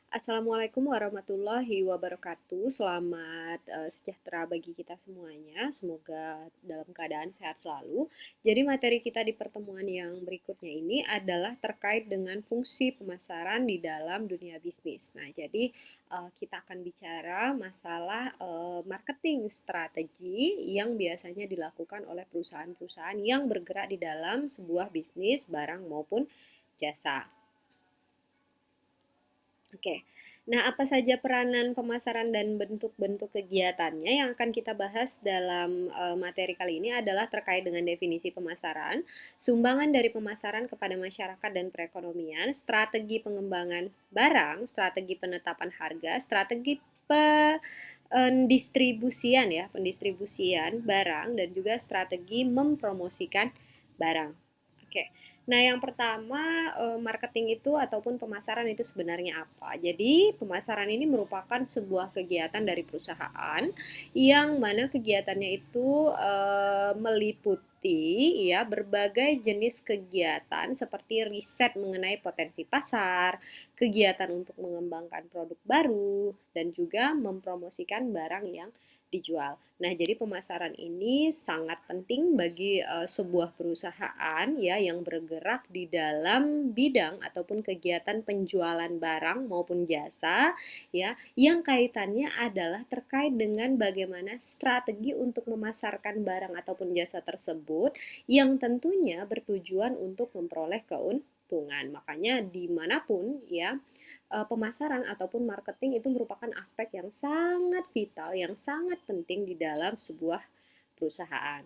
Assalamualaikum warahmatullahi wabarakatuh. Selamat sejahtera bagi kita semuanya. Semoga dalam keadaan sehat selalu. Jadi materi kita di pertemuan yang berikutnya ini adalah terkait dengan fungsi pemasaran di dalam dunia bisnis. Nah, jadi kita akan bicara masalah marketing strategi yang biasanya dilakukan oleh perusahaan-perusahaan yang bergerak di dalam sebuah bisnis barang maupun jasa. Oke, nah apa saja peranan pemasaran dan bentuk-bentuk kegiatannya yang akan kita bahas dalam materi kali ini adalah terkait dengan definisi pemasaran, sumbangan dari pemasaran kepada masyarakat dan perekonomian, strategi pengembangan barang, strategi penetapan harga, strategi pendistribusian ya, pendistribusian barang dan juga strategi mempromosikan barang. Oke. Nah, yang pertama, marketing itu ataupun pemasaran itu sebenarnya apa? Jadi, pemasaran ini merupakan sebuah kegiatan dari perusahaan yang mana kegiatannya itu meliputi ya berbagai jenis kegiatan seperti riset mengenai potensi pasar, kegiatan untuk mengembangkan produk baru, dan juga mempromosikan barang yang dijual. Nah, jadi pemasaran ini sangat penting bagi sebuah perusahaan ya yang bergerak di dalam bidang ataupun kegiatan penjualan barang maupun jasa ya yang kaitannya adalah terkait dengan bagaimana strategi untuk memasarkan barang ataupun jasa tersebut yang tentunya bertujuan untuk memperoleh keuntungan. Makanya dimanapun ya pemasaran ataupun marketing itu merupakan aspek yang sangat vital, yang sangat penting di dalam sebuah perusahaan.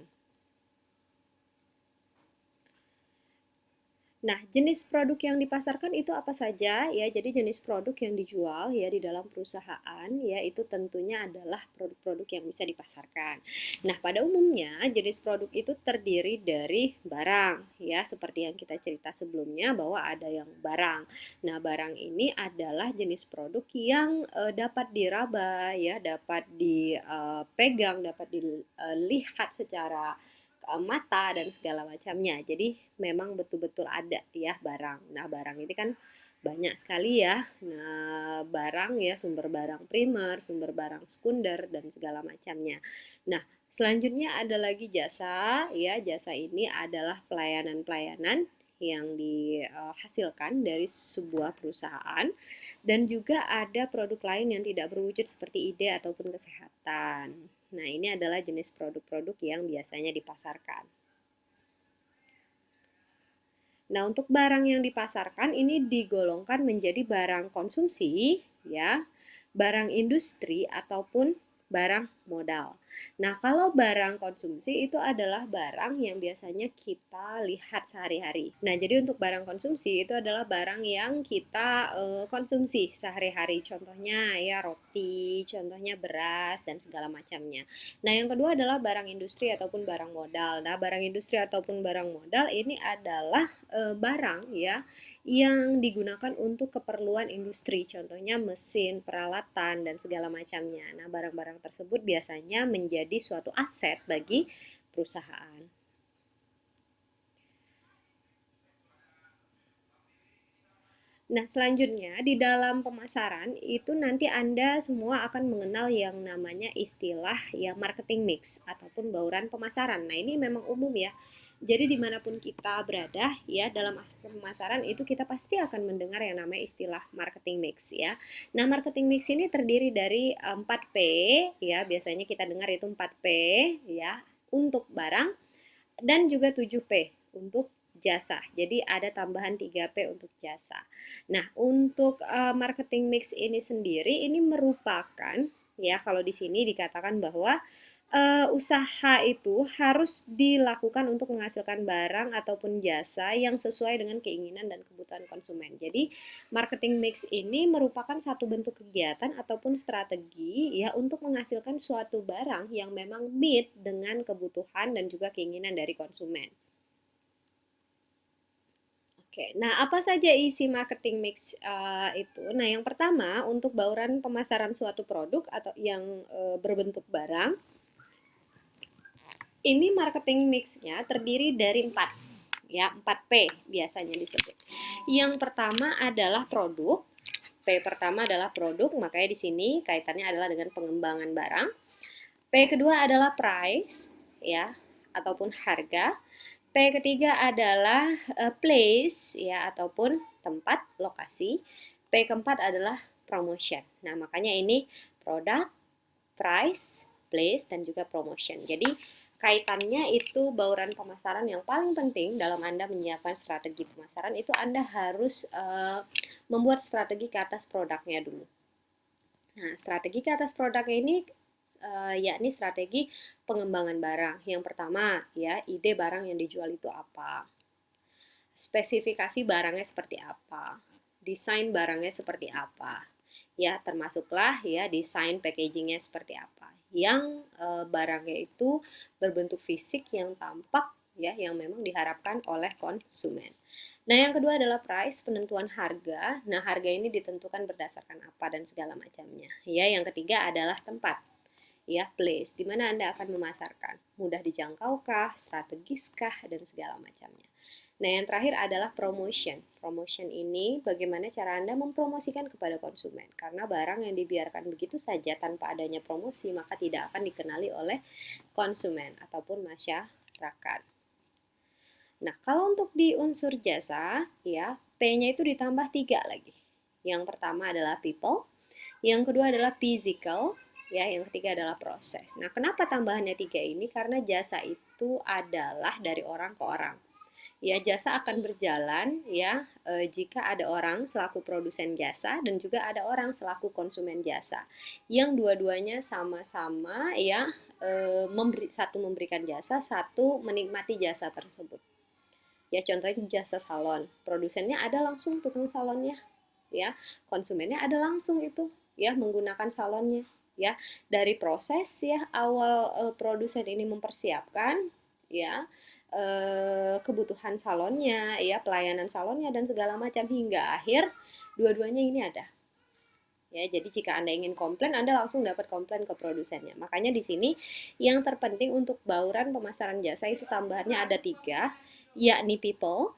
Nah, jenis produk yang dipasarkan itu apa saja ya? Jadi jenis produk yang dijual ya di dalam perusahaan ya itu tentunya adalah produk-produk yang bisa dipasarkan. Nah, pada umumnya jenis produk itu terdiri dari barang ya seperti yang kita cerita sebelumnya bahwa ada yang barang. Nah, barang ini adalah jenis produk yang dapat diraba ya, dapat dipegang, dapat dilihat secara mata dan segala macamnya. Jadi memang betul-betul ada ya barang. Nah, barang ini kan banyak sekali ya. Nah, barang ya sumber barang primer, sumber barang sekunder dan segala macamnya. Nah, selanjutnya ada lagi jasa ya. Jasa ini adalah pelayanan-pelayanan yang dihasilkan dari sebuah perusahaan dan juga ada produk lain yang tidak berwujud seperti ide ataupun kesehatan. Nah, ini adalah jenis produk-produk yang biasanya dipasarkan. Nah, untuk barang yang dipasarkan ini digolongkan menjadi barang konsumsi, ya, barang industri ataupun barang modal. Nah, kalau barang konsumsi itu adalah barang yang biasanya kita lihat sehari-hari. Nah, jadi untuk barang konsumsi itu adalah barang yang kita konsumsi sehari-hari. Contohnya ya roti, contohnya beras dan segala macamnya. Nah, yang kedua adalah barang industri ataupun barang modal. Nah, barang industri ataupun barang modal ini adalah barang ya yang digunakan untuk keperluan industri, contohnya mesin, peralatan, dan segala macamnya. Nah, barang-barang tersebut biasanya menjadi suatu aset bagi perusahaan. Nah, selanjutnya di dalam pemasaran itu nanti Anda semua akan mengenal yang namanya istilah ya marketing mix ataupun bauran pemasaran. Nah, ini memang umum ya. Jadi dimanapun kita berada ya dalam aspek pemasaran itu kita pasti akan mendengar yang namanya istilah marketing mix ya. Nah, marketing mix ini terdiri dari 4P ya, biasanya kita dengar itu 4P ya untuk barang dan juga 7P untuk jasa. Jadi ada tambahan 3P untuk jasa. Nah, untuk marketing mix ini sendiri ini merupakan ya kalau di sini dikatakan bahwa usaha itu harus dilakukan untuk menghasilkan barang ataupun jasa yang sesuai dengan keinginan dan kebutuhan konsumen. Jadi, marketing mix ini merupakan satu bentuk kegiatan ataupun strategi ya untuk menghasilkan suatu barang yang memang meet dengan kebutuhan dan juga keinginan dari konsumen. Oke, nah apa saja isi marketing mix itu? Nah, yang pertama untuk bauran pemasaran suatu produk atau yang berbentuk barang, ini marketing mixnya terdiri dari 4 ya, 4P biasanya disebut. Yang pertama adalah produk, P pertama adalah produk, makanya di sini kaitannya adalah dengan pengembangan barang. P kedua adalah price, ya, ataupun harga. P ketiga adalah place, ya, ataupun tempat, lokasi. P keempat adalah promotion. Nah, makanya ini produk, price, place, dan juga promotion. Jadi kaitannya itu bauran pemasaran yang paling penting dalam Anda menyiapkan strategi pemasaran itu Anda harus membuat strategi ke atas produknya dulu. Nah, strategi ke atas produknya ini yakni strategi pengembangan barang. Yang pertama, ya, ide barang yang dijual itu apa? Spesifikasi barangnya seperti apa? Desain barangnya seperti apa? Ya, termasuklah ya desain packagingnya seperti apa. Yang barangnya itu berbentuk fisik yang tampak ya, yang memang diharapkan oleh konsumen. Nah, yang kedua adalah price, penentuan harga. Nah, harga ini ditentukan berdasarkan apa dan segala macamnya. Ya, yang ketiga adalah tempat. Ya, place, di mana Anda akan memasarkan. Mudah dijangkaukah, strategiskah, dan segala macamnya. Nah, yang terakhir adalah promotion. Promotion ini bagaimana cara Anda mempromosikan kepada konsumen. Karena barang yang dibiarkan begitu saja tanpa adanya promosi, maka tidak akan dikenali oleh konsumen ataupun masyarakat. Nah, kalau untuk di unsur jasa, ya, P-nya itu ditambah 3 lagi. Yang pertama adalah people, yang kedua adalah physical, ya, yang ketiga adalah proses. Nah, kenapa tambahannya 3 ini? Karena jasa itu adalah dari orang ke orang. Ya, jasa akan berjalan ya jika ada orang selaku produsen jasa dan juga ada orang selaku konsumen jasa. Yang dua-duanya sama-sama ya satu memberikan jasa, satu menikmati jasa tersebut. Ya, contohnya jasa salon. Produsennya ada langsung tukang salonnya, ya. Konsumennya ada langsung itu ya menggunakan salonnya, ya. Dari proses ya awal produsen ini mempersiapkan ya kebutuhan salonnya, ya, pelayanan salonnya dan segala macam hingga akhir dua-duanya ini ada. Ya, jadi jika Anda ingin komplain, Anda langsung dapat komplain ke produsennya. Makanya di sini yang terpenting untuk bauran pemasaran jasa itu tambahannya ada 3, yakni people,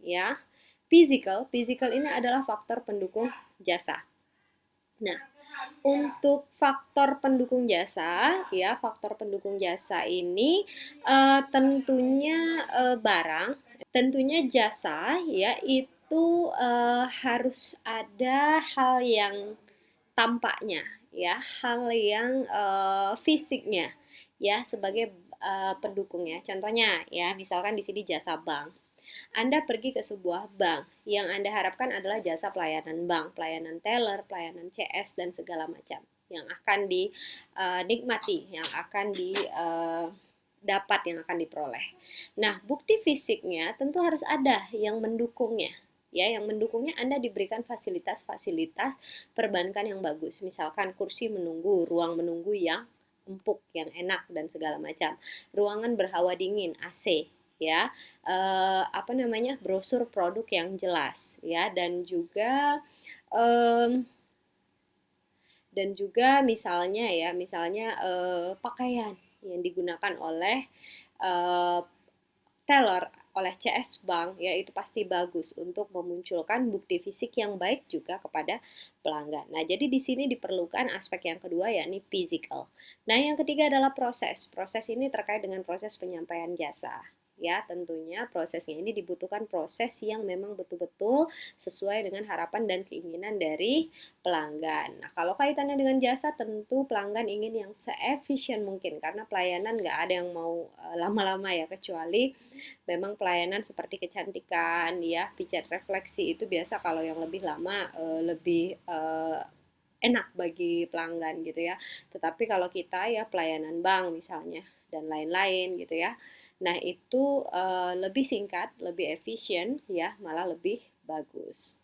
ya, physical. Physical ini adalah faktor pendukung jasa. Nah, untuk faktor pendukung jasa, ya, faktor pendukung jasa ini tentunya barang, tentunya jasa, ya, itu harus ada hal yang tampaknya, ya, hal yang fisiknya, ya, sebagai pendukungnya. Contohnya, ya, misalkan di sini jasa bank. Anda pergi ke sebuah bank, yang Anda harapkan adalah jasa pelayanan bank, pelayanan teller, pelayanan CS, dan segala macam yang akan dinikmati, yang akan didapat, yang akan diperoleh. Nah, bukti fisiknya tentu harus ada yang mendukungnya. Ya, yang mendukungnya Anda diberikan fasilitas-fasilitas perbankan yang bagus. Misalkan kursi menunggu, ruang menunggu yang empuk, yang enak, dan segala macam. Ruangan berhawa dingin, AC, ya, apa namanya, brosur produk yang jelas, ya, dan juga misalnya ya, misalnya pakaian yang digunakan oleh teller, oleh CS Bank, ya, itu pasti bagus untuk memunculkan bukti fisik yang baik juga kepada pelanggan. Nah, jadi di sini diperlukan aspek yang kedua yakni physical. Nah, yang ketiga adalah proses. Proses ini terkait dengan proses penyampaian jasa. Ya, tentunya prosesnya ini dibutuhkan proses yang memang betul-betul sesuai dengan harapan dan keinginan dari pelanggan. Nah, kalau kaitannya dengan jasa, tentu pelanggan ingin yang seefisien mungkin karena pelayanan nggak ada yang mau lama-lama ya, kecuali memang pelayanan seperti kecantikan ya, pijat refleksi itu biasa kalau yang lebih lama lebih enak bagi pelanggan gitu ya. Tetapi kalau kita ya pelayanan bank misalnya dan lain-lain gitu ya. Nah, itu lebih singkat, lebih efisien ya, malah lebih bagus.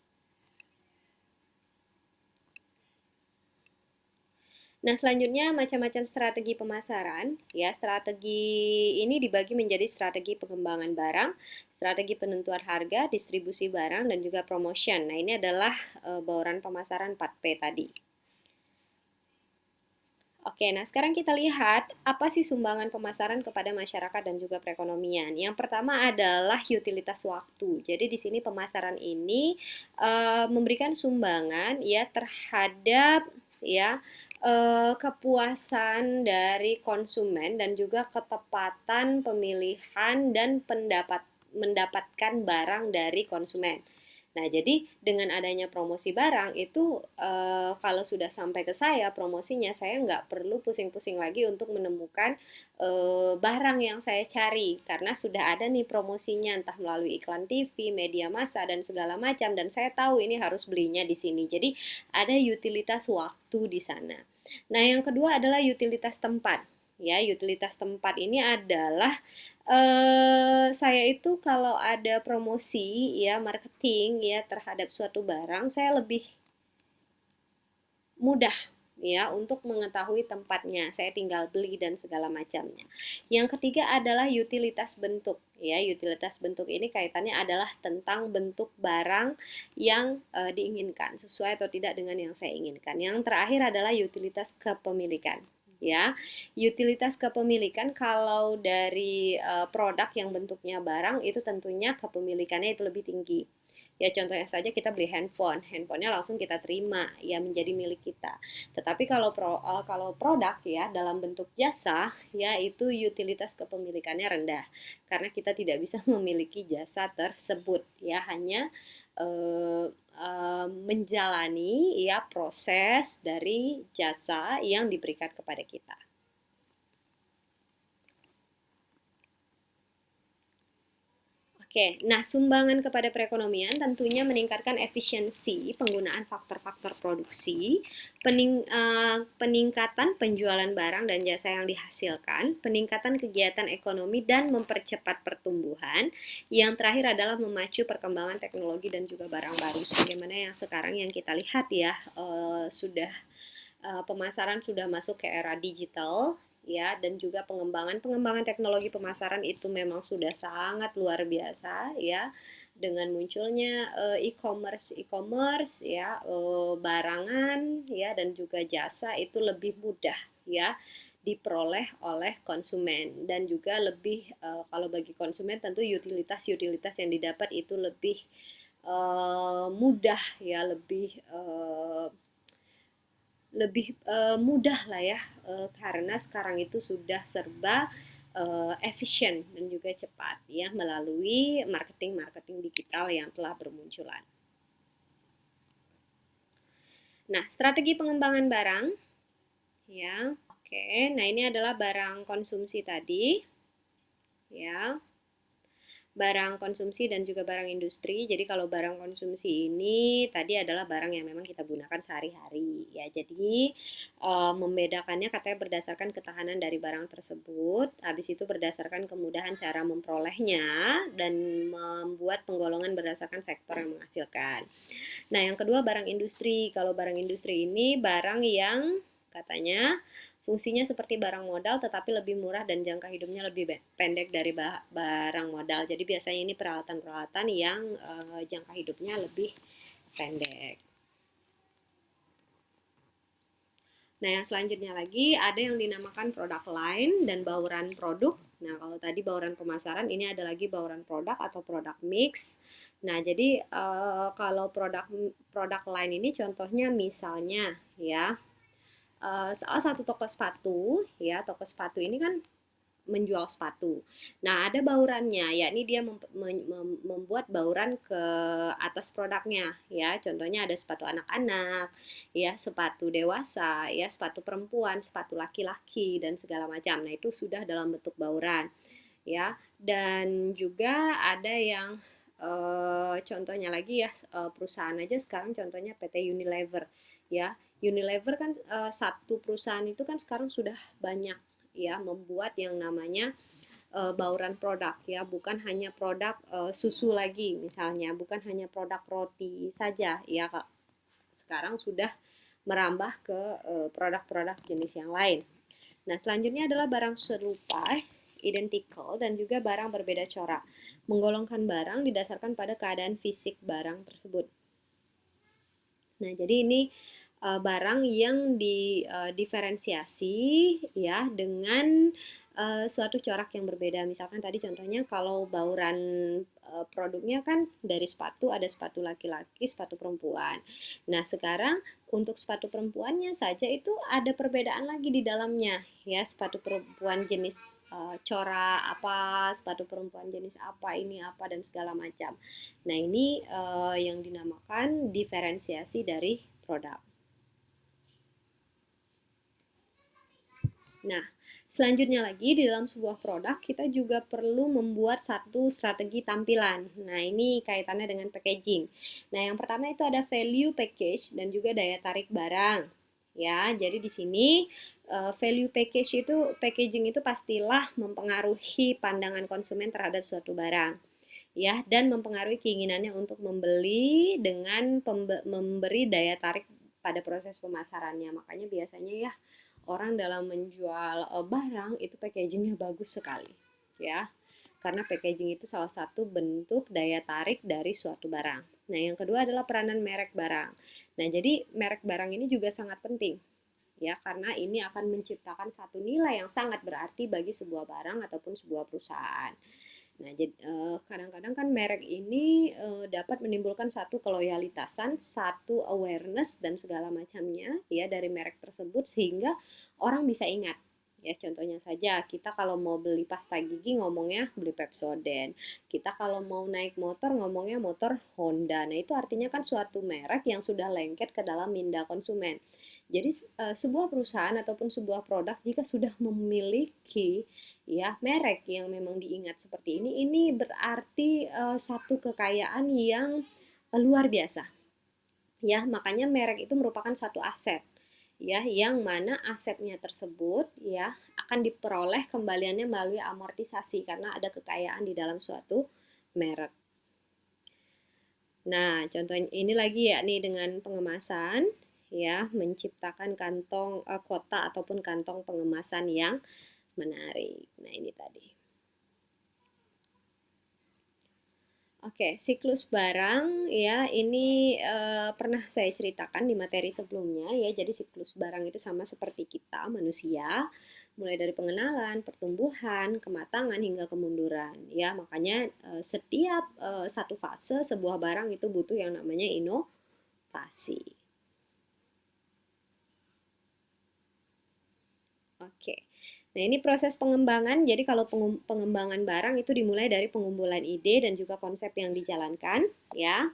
Nah, selanjutnya macam-macam strategi pemasaran. Ya, strategi ini dibagi menjadi strategi pengembangan barang, strategi penentuan harga, distribusi barang, dan juga promotion. Nah, ini adalah bauran pemasaran 4P tadi. Oke, nah sekarang kita lihat apa sih sumbangan pemasaran kepada masyarakat dan juga perekonomian. Yang pertama adalah utilitas waktu. Jadi di sini pemasaran ini memberikan sumbangan ya terhadap ya kepuasan dari konsumen dan juga ketepatan pemilihan dan mendapatkan barang dari konsumen. Nah, jadi dengan adanya promosi barang itu kalau sudah sampai ke saya promosinya, saya nggak perlu pusing-pusing lagi untuk menemukan barang yang saya cari karena sudah ada nih promosinya entah melalui iklan TV, media massa dan segala macam dan saya tahu ini harus belinya di sini. Jadi ada utilitas waktu di sana. Nah, yang kedua adalah utilitas tempat. Ya, utilitas tempat ini adalah saya itu kalau ada promosi ya marketing ya terhadap suatu barang, saya lebih mudah ya untuk mengetahui tempatnya. Saya tinggal beli dan segala macamnya. Yang ketiga adalah utilitas bentuk. Ya, utilitas bentuk ini kaitannya adalah tentang bentuk barang yang diinginkan, sesuai atau tidak dengan yang saya inginkan. Yang terakhir adalah utilitas kepemilikan. Ya, utilitas kepemilikan kalau dari produk yang bentuknya barang itu tentunya kepemilikannya itu lebih tinggi. Ya contohnya saja kita beli handphonenya langsung kita terima ya menjadi milik kita. Tetapi kalau produk ya dalam bentuk jasa ya itu utilitas kepemilikannya rendah karena kita tidak bisa memiliki jasa tersebut ya hanya eh, menjalani ya proses dari jasa yang diberikan kepada kita. Oke, nah sumbangan kepada perekonomian tentunya meningkatkan efisiensi penggunaan faktor-faktor produksi, peningkatan penjualan barang dan jasa yang dihasilkan, peningkatan kegiatan ekonomi dan mempercepat pertumbuhan. Yang terakhir adalah memacu perkembangan teknologi dan juga barang baru sebagaimana yang sekarang yang kita lihat ya sudah pemasaran sudah masuk ke era digital ya dan juga pengembangan teknologi pemasaran itu memang sudah sangat luar biasa ya dengan munculnya e-commerce ya barangan ya dan juga jasa itu lebih mudah ya diperoleh oleh konsumen dan juga lebih kalau bagi konsumen tentu utilitas yang didapat itu lebih mudah ya lebih mudah lah ya karena sekarang itu sudah serba efisien dan juga cepat ya melalui marketing digital yang telah bermunculan. Nah, strategi pengembangan barang ya. Oke, nah ini adalah barang konsumsi tadi ya. Barang konsumsi dan juga barang industri. Jadi kalau barang konsumsi ini tadi adalah barang yang memang kita gunakan sehari-hari ya. Jadi membedakannya katanya berdasarkan ketahanan dari barang tersebut, habis itu berdasarkan kemudahan cara memperolehnya dan membuat penggolongan berdasarkan sektor yang menghasilkan. Nah, yang kedua barang industri. Kalau barang industri ini barang yang katanya fungsinya seperti barang modal tetapi lebih murah dan jangka hidupnya lebih pendek dari barang modal. Jadi biasanya ini peralatan-peralatan yang jangka hidupnya lebih pendek. Nah, yang selanjutnya lagi ada yang dinamakan produk line dan bauran produk. Nah, kalau tadi bauran pemasaran, ini ada lagi bauran produk atau produk mix. Nah, jadi kalau produk line ini contohnya misalnya ya salah satu toko sepatu ya toko sepatu ini kan menjual sepatu. Nah, ada baurannya, yakni dia membuat bauran ke atas produknya, ya. Contohnya ada sepatu anak-anak, ya, sepatu dewasa, ya, sepatu perempuan, sepatu laki-laki dan segala macam. Nah, itu sudah dalam bentuk bauran, ya. Dan juga ada yang contohnya lagi ya perusahaan aja sekarang contohnya PT Unilever, ya. Unilever kan satu perusahaan itu kan sekarang sudah banyak ya membuat yang namanya bauran produk ya bukan hanya produk susu lagi misalnya bukan hanya produk roti saja ya Kak. Sekarang sudah merambah ke produk-produk jenis yang lain. Nah, selanjutnya adalah barang serupa, identical dan juga barang berbeda corak. Menggolongkan barang didasarkan pada keadaan fisik barang tersebut. Nah, jadi ini barang yang diferensiasi ya dengan suatu corak yang berbeda. Misalkan tadi contohnya kalau bauran produknya kan dari sepatu, ada sepatu laki-laki, sepatu perempuan. Nah, sekarang untuk sepatu perempuannya saja itu ada perbedaan lagi di dalamnya ya, sepatu perempuan jenis cora apa, sepatu perempuan jenis apa, ini apa dan segala macam. Nah, ini yang dinamakan diferensiasi dari produk. Nah, selanjutnya lagi di dalam sebuah produk kita juga perlu membuat satu strategi tampilan. Nah, ini kaitannya dengan packaging. Nah, yang pertama itu ada value package dan juga daya tarik barang. Ya, jadi di sini value package itu packaging itu pastilah mempengaruhi pandangan konsumen terhadap suatu barang. Ya, dan mempengaruhi keinginannya untuk membeli dengan memberi daya tarik pada proses pemasarannya. Makanya biasanya ya orang dalam menjual barang itu packagingnya bagus sekali ya, karena packaging itu salah satu bentuk daya tarik dari suatu barang. Nah, yang kedua adalah peranan merek barang. Nah, jadi merek barang ini juga sangat penting ya, karena ini akan menciptakan satu nilai yang sangat berarti bagi sebuah barang ataupun sebuah perusahaan. Nah, jadi kadang-kadang kan merek ini dapat menimbulkan satu keloyalitasan, satu awareness dan segala macamnya ya dari merek tersebut sehingga orang bisa ingat. Ya, contohnya saja kita kalau mau beli pasta gigi ngomongnya beli Pepsodent. Kita kalau mau naik motor ngomongnya motor Honda. Nah, itu artinya kan suatu merek yang sudah lengket ke dalam minda konsumen. Jadi sebuah perusahaan ataupun sebuah produk jika sudah memiliki ya merek yang memang diingat seperti ini berarti satu kekayaan yang luar biasa ya. Makanya merek itu merupakan satu aset ya, yang mana asetnya tersebut ya akan diperoleh kembaliannya melalui amortisasi karena ada kekayaan di dalam suatu merek. Nah, contohnya ini lagi ya nih dengan pengemasan ya, menciptakan kantong kotak ataupun kantong pengemasan yang menarik. Nah, ini tadi. Oke, siklus barang ya ini pernah saya ceritakan di materi sebelumnya ya. Jadi siklus barang itu sama seperti kita manusia, mulai dari pengenalan, pertumbuhan, kematangan hingga kemunduran ya. Makanya setiap satu fase sebuah barang itu butuh yang namanya inovasi. Oke. Nah, ini proses pengembangan. Jadi kalau pengembangan barang itu dimulai dari pengumpulan ide dan juga konsep yang dijalankan, ya.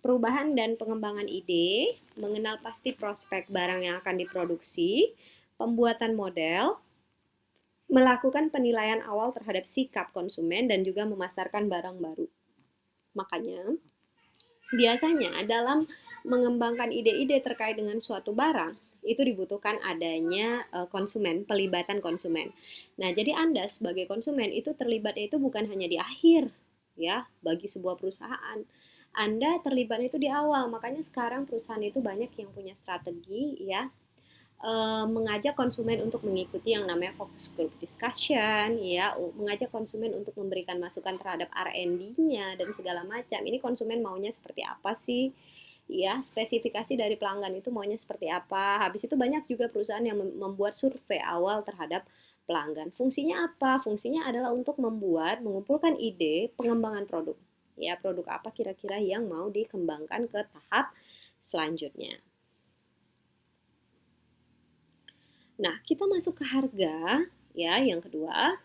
Perubahan dan pengembangan ide, mengenal pasti prospek barang yang akan diproduksi, pembuatan model, melakukan penilaian awal terhadap sikap konsumen dan juga memasarkan barang baru. Makanya, biasanya dalam mengembangkan ide-ide terkait dengan suatu barang, itu dibutuhkan adanya konsumen, pelibatan konsumen. Nah, jadi Anda sebagai konsumen itu terlibatnya itu bukan hanya di akhir ya bagi sebuah perusahaan. Anda terlibat itu di awal. Makanya sekarang perusahaan itu banyak yang punya strategi ya, mengajak konsumen untuk mengikuti yang namanya focus group discussion ya, mengajak konsumen untuk memberikan masukan terhadap R&D-nya dan segala macam. Ini konsumen maunya seperti apa sih? Ya, spesifikasi dari pelanggan itu maunya seperti apa. Habis itu banyak juga perusahaan yang membuat survei awal terhadap pelanggan. Fungsinya apa? Fungsinya adalah untuk mengumpulkan ide pengembangan produk. Ya, produk apa kira-kira yang mau dikembangkan ke tahap selanjutnya. Nah, kita masuk ke harga ya, yang kedua.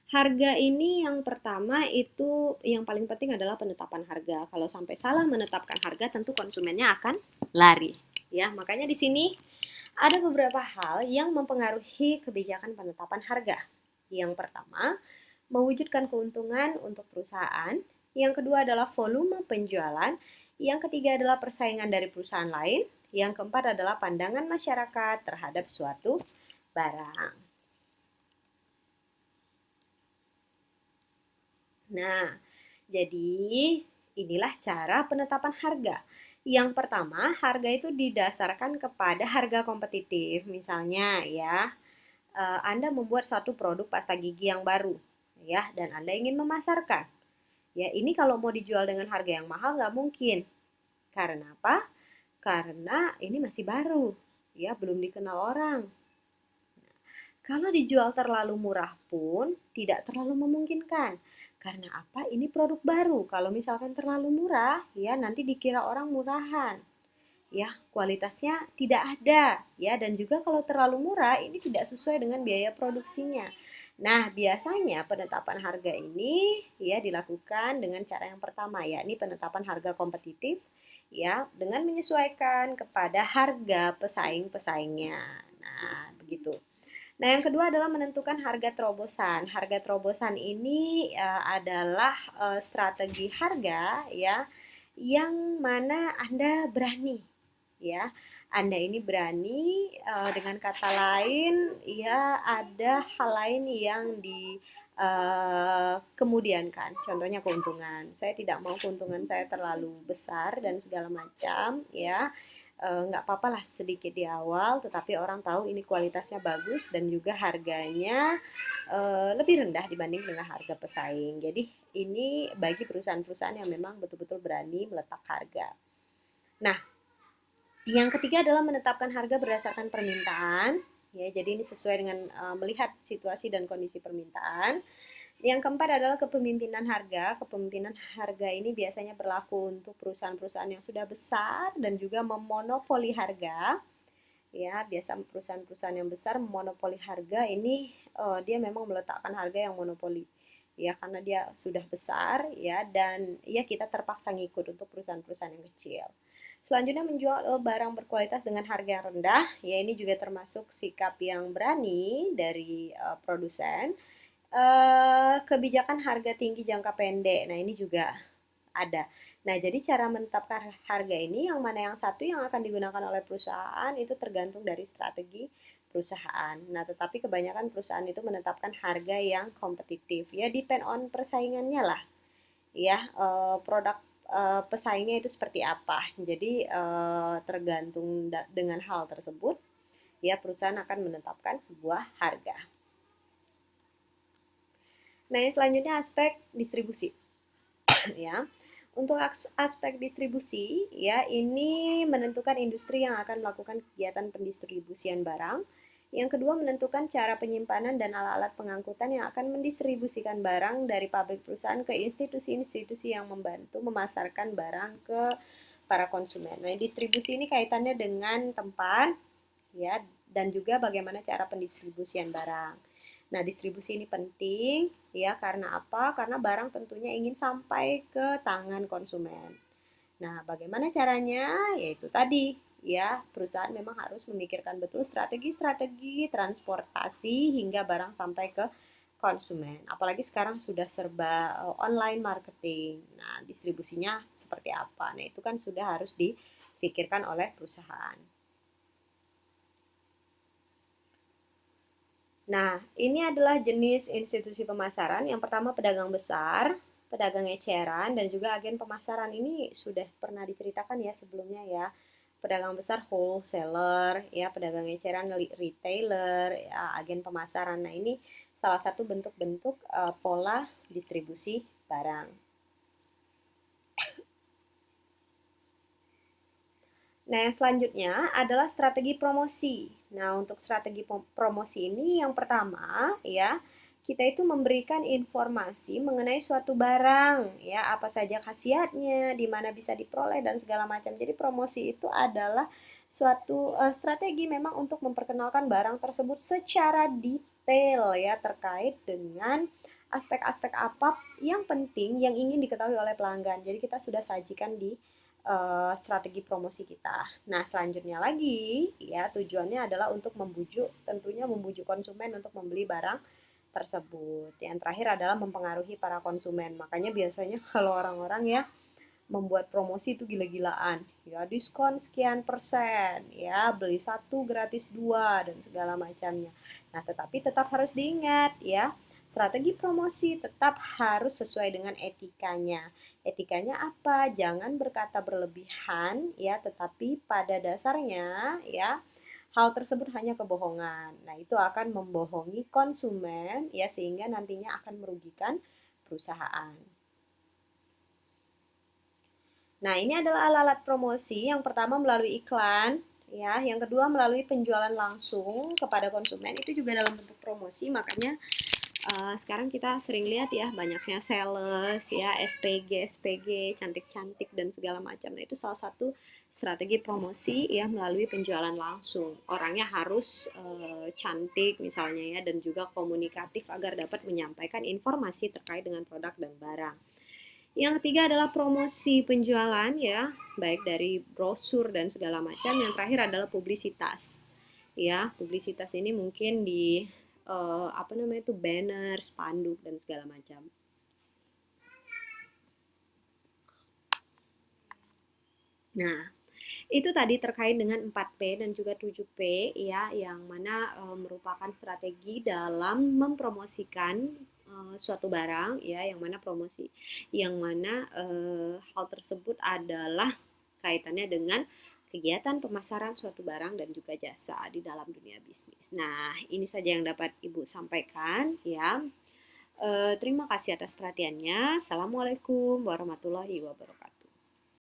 Harga ini yang pertama itu yang paling penting adalah penetapan harga. Kalau sampai salah menetapkan harga, tentu konsumennya akan lari. Ya, makanya di sini ada beberapa hal yang mempengaruhi kebijakan penetapan harga. Yang pertama, mewujudkan keuntungan untuk perusahaan. Yang kedua adalah volume penjualan. Yang ketiga adalah persaingan dari perusahaan lain. Yang keempat adalah pandangan masyarakat terhadap suatu barang. Nah, jadi inilah cara penetapan harga. Yang pertama, harga itu didasarkan kepada harga kompetitif. Misalnya ya, Anda membuat suatu produk pasta gigi yang baru, ya, dan Anda ingin memasarkan. Ya, ini kalau mau dijual dengan harga yang mahal nggak mungkin. Karena apa? karena ini masih baru, ya belum dikenal orang. Kalau dijual terlalu murah pun tidak terlalu memungkinkan. Karena apa? Ini produk baru. Kalau misalkan terlalu murah, ya nanti dikira orang murahan. Ya, kualitasnya tidak ada, ya, dan juga kalau terlalu murah ini tidak sesuai dengan biaya produksinya. Nah, biasanya penetapan harga ini ya dilakukan dengan cara yang pertama, ya, ini penetapan harga kompetitif, ya, dengan menyesuaikan kepada harga pesaing-pesaingnya. Nah, begitu. Nah, yang kedua adalah menentukan harga terobosan. Harga terobosan ini adalah strategi harga, ya, yang mana Anda berani, ya. Anda ini berani, dengan kata lain, ya, ada hal lain yang kemudiankan. Contohnya keuntungan. Saya tidak mau keuntungan saya terlalu besar dan segala macam, ya. Nggak apa-apa lah sedikit di awal, tetapi orang tahu ini kualitasnya bagus dan juga harganya lebih rendah dibanding dengan harga pesaing. Jadi ini bagi perusahaan-perusahaan yang memang betul-betul berani meletak harga. Nah, yang ketiga adalah menetapkan harga berdasarkan permintaan. Ya, jadi ini sesuai dengan melihat situasi dan kondisi permintaan. Yang keempat adalah kepemimpinan harga. Kepemimpinan harga ini biasanya berlaku untuk perusahaan-perusahaan yang sudah besar dan juga memonopoli harga. Ya, biasa perusahaan-perusahaan yang besar memonopoli harga ini dia memang meletakkan harga yang monopoli. Ya, karena dia sudah besar, ya, dan ya kita terpaksa ngikut untuk perusahaan-perusahaan yang kecil. Selanjutnya menjual barang berkualitas dengan harga yang rendah, ya ini juga termasuk sikap yang berani dari produsen. Kebijakan harga tinggi jangka pendek. Nah, ini juga ada. Nah, jadi cara menetapkan harga ini yang mana yang satu yang akan digunakan oleh perusahaan itu tergantung dari strategi perusahaan. Nah, tetapi kebanyakan perusahaan itu menetapkan harga yang kompetitif. Ya, depend on persaingannya lah. Ya, produk pesaingnya itu seperti apa. Jadi, tergantung dengan hal tersebut, ya perusahaan akan menetapkan sebuah harga. Nah, yang selanjutnya aspek distribusi. Ya. Untuk aspek distribusi, ya ini menentukan industri yang akan melakukan kegiatan pendistribusian barang. Yang kedua menentukan cara penyimpanan dan alat-alat pengangkutan yang akan mendistribusikan barang dari pabrik perusahaan ke institusi-institusi yang membantu memasarkan barang ke para konsumen. Nah, distribusi ini kaitannya dengan tempat, ya, dan juga bagaimana cara pendistribusian barang. Nah, distribusi ini penting, ya, karena apa? Karena barang tentunya ingin sampai ke tangan konsumen. Nah, bagaimana caranya? Yaitu tadi, ya, perusahaan memang harus memikirkan betul strategi-strategi transportasi hingga barang sampai ke konsumen. Apalagi sekarang sudah serba online marketing. Nah, distribusinya seperti apa? Nah, itu kan sudah harus dipikirkan oleh perusahaan. Nah, ini adalah jenis institusi pemasaran. Yang pertama pedagang besar, pedagang eceran, dan juga agen pemasaran. Ini sudah pernah diceritakan ya sebelumnya ya. Pedagang besar wholesaler, ya pedagang eceran retailer, ya, agen pemasaran. Nah, ini salah satu bentuk-bentuk pola distribusi barang. Nah, yang selanjutnya adalah strategi promosi. Nah, untuk strategi promosi ini yang pertama, ya, kita itu memberikan informasi mengenai suatu barang, ya, apa saja khasiatnya, di mana bisa diperoleh dan segala macam. Jadi promosi itu adalah suatu strategi memang untuk memperkenalkan barang tersebut secara detail, ya, terkait dengan aspek-aspek apa yang penting yang ingin diketahui oleh pelanggan. Jadi kita sudah sajikan di strategi promosi kita. Nah, selanjutnya lagi, ya tujuannya adalah untuk membujuk, tentunya membujuk konsumen untuk membeli barang tersebut. Yang terakhir adalah mempengaruhi para konsumen. Makanya biasanya kalau orang-orang ya membuat promosi itu gila-gilaan. Ya, diskon sekian persen, ya beli satu gratis dua dan segala macamnya. Nah, tetapi tetap harus diingat ya, strategi promosi tetap harus sesuai dengan etikanya. Etikanya apa? Jangan berkata berlebihan ya, tetapi pada dasarnya ya hal tersebut hanya kebohongan. Nah, itu akan membohongi konsumen ya sehingga nantinya akan merugikan perusahaan. Nah, ini adalah alat-alat promosi. Yang pertama melalui iklan, ya. Yang kedua melalui penjualan langsung kepada konsumen. Itu juga dalam bentuk promosi. Makanya sekarang kita sering lihat ya banyaknya sales ya, SPG cantik-cantik dan segala macam. Nah, itu salah satu strategi promosi ya melalui penjualan langsung. Orangnya harus cantik misalnya ya, dan juga komunikatif agar dapat menyampaikan informasi terkait dengan produk dan barang. Yang ketiga adalah promosi penjualan ya, baik dari brosur dan segala macam. Yang terakhir adalah publisitas. Ya, publisitas ini mungkin di apa namanya itu banner, spanduk dan segala macam. Nah, itu tadi terkait dengan 4P dan juga 7P ya, yang mana merupakan strategi dalam mempromosikan suatu barang ya, yang mana promosi, yang mana hal tersebut adalah kaitannya dengan kegiatan pemasaran suatu barang dan juga jasa di dalam dunia bisnis. Nah, ini saja yang dapat Ibu sampaikan ya. Terima kasih atas perhatiannya. Assalamualaikum warahmatullahi wabarakatuh.